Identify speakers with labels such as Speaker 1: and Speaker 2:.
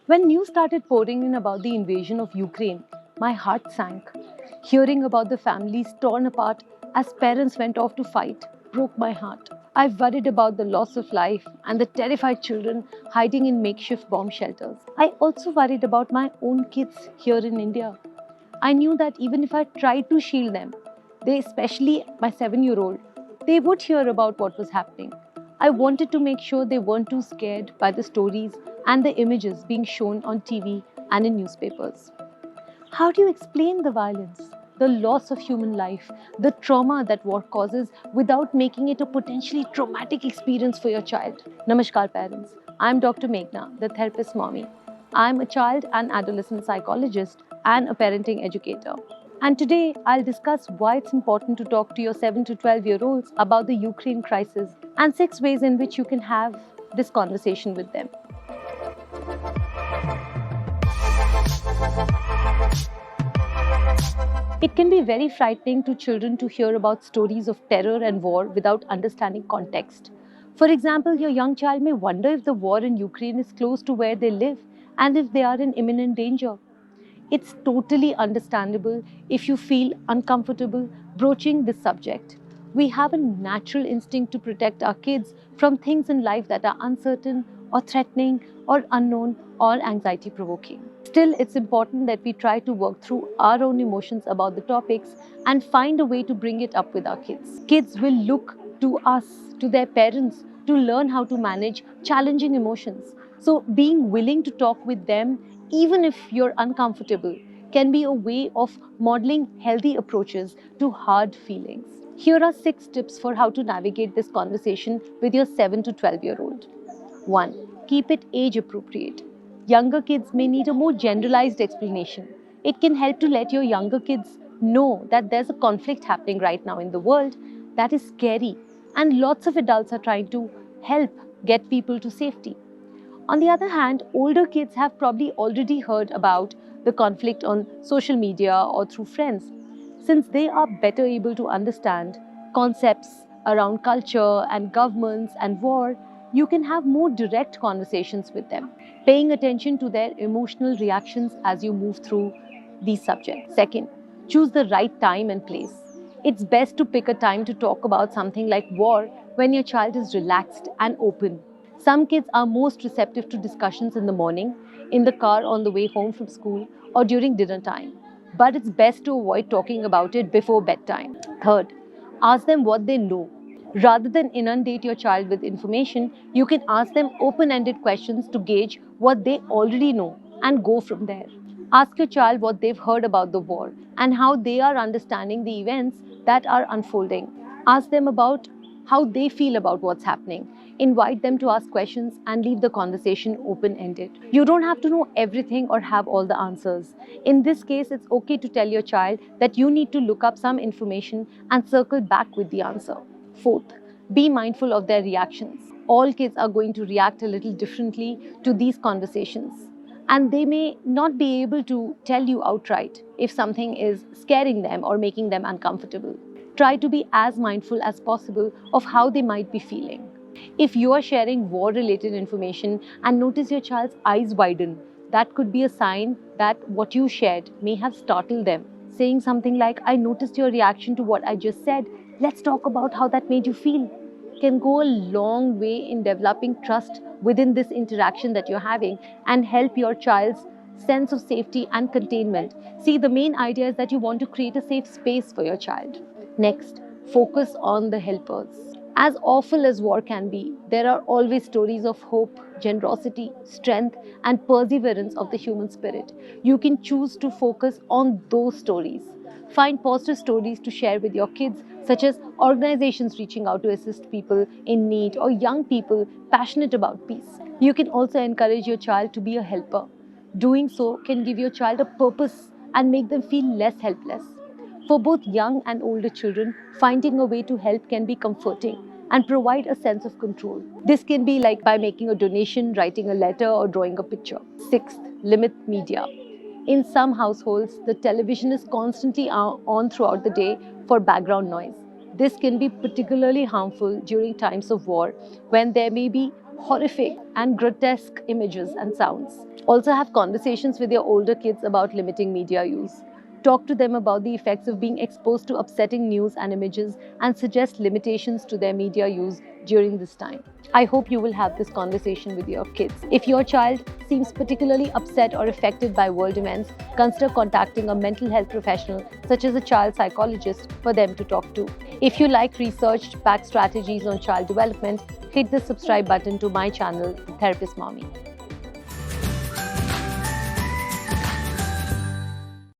Speaker 1: When news started pouring in about the invasion of Ukraine, my heart sank. Hearing about the families torn apart as parents went off to fight broke my heart. I worried about the loss of life and the terrified children hiding in makeshift bomb shelters. I also worried about my own kids here in India. I knew that even if I tried to shield them, they, especially my 7-year-old, they would hear about what was happening. I wanted to make sure they weren't too scared by the stories and the images being shown on TV and in newspapers. How do you explain the violence, the loss of human life, the trauma that war causes without making it a potentially traumatic experience for your child? Namaskar, parents. I'm Dr. Meghna, the therapist mommy. I'm a child and adolescent psychologist and a parenting educator. And today I'll discuss why it's important to talk to your 7 to 12-year-olds about the Ukraine crisis and 6 ways in which you can have this conversation with them. It can be very frightening to children to hear about stories of terror and war without understanding context. For example, your young child may wonder if the war in Ukraine is close to where they live and if they are in imminent danger. It's totally understandable if you feel uncomfortable broaching this subject. We have a natural instinct to protect our kids from things in life that are uncertain or threatening or unknown or anxiety provoking. Still, it's important that we try to work through our own emotions about the topics and find a way to bring it up with our kids. Kids will look to us, to their parents, to learn how to manage challenging emotions. So, being willing to talk with them, even if you're uncomfortable, can be a way of modeling healthy approaches to hard feelings. Here are 6 tips for how to navigate this conversation with your 7 to 12-year-old. 1. Keep it age appropriate. Younger kids may need a more generalized explanation. It can help to let your younger kids know that there's a conflict happening right now in the world that is scary, and lots of adults are trying to help get people to safety. On the other hand, older kids have probably already heard about the conflict on social media or through friends. Since they are better able to understand concepts around culture and governments and war, you can have more direct conversations with them, paying attention to their emotional reactions as you move through these subjects. Second, choose the right time and place. It's best to pick a time to talk about something like war when your child is relaxed and open. Some kids are most receptive to discussions in the morning, in the car on the way home from school, or during dinner time. But it's best to avoid talking about it before bedtime. Third, ask them what they know. Rather than inundate your child with information, you can ask them open ended questions to gauge what they already know and go from there. Ask your child what they've heard about the war and how they are understanding the events that are unfolding. Ask them about how they feel about what's happening. Invite them to ask questions and leave the conversation open ended. You don't have to know everything or have all the answers. In this case, it's okay to tell your child that you need to look up some information and circle back with the answer. Fourth, be mindful of their reactions. All kids are going to react a little differently to these conversations, and they may not be able to tell you outright if something is scaring them or making them uncomfortable. Try to be as mindful as possible of how they might be feeling. If you are sharing war related information and notice your child's eyes widen, that could be a sign that what you shared may have startled them. Saying something like, I noticed your reaction to what I just said, let's talk about how that made you feel, can go a long way in developing trust within this interaction that you're having and help your child's sense of safety and containment. See, the main idea is that you want to create a safe space for your child. Next, focus on the helpers. As awful as war can be, there are always stories of hope, generosity, strength, and perseverance of the human spirit. You can choose to focus on those stories. Find positive stories to share with your kids, such as organizations reaching out to assist people in need or young people passionate about peace. You can also encourage your child to be a helper. Doing so can give your child a purpose and make them feel less helpless. For both young and older children, finding a way to help can be comforting and provide a sense of control. This can be like by making a donation, writing a letter, or drawing a picture. Sixth, limit media. In some households, the television is constantly on throughout the day for background noise. This can be particularly harmful during times of war when there may be horrific, and grotesque images and sounds. Also, have conversations with your older kids about limiting media use. Talk to them about the effects of being exposed to upsetting news and images and suggest limitations to their media use during this time. I hope you will have this conversation with your kids. If your child seems particularly upset or affected by world events, consider contacting a mental health professional such as a child psychologist for them to talk to. If you like research backed strategies on child development, hit the subscribe button to my channel, The Therapist Mommy.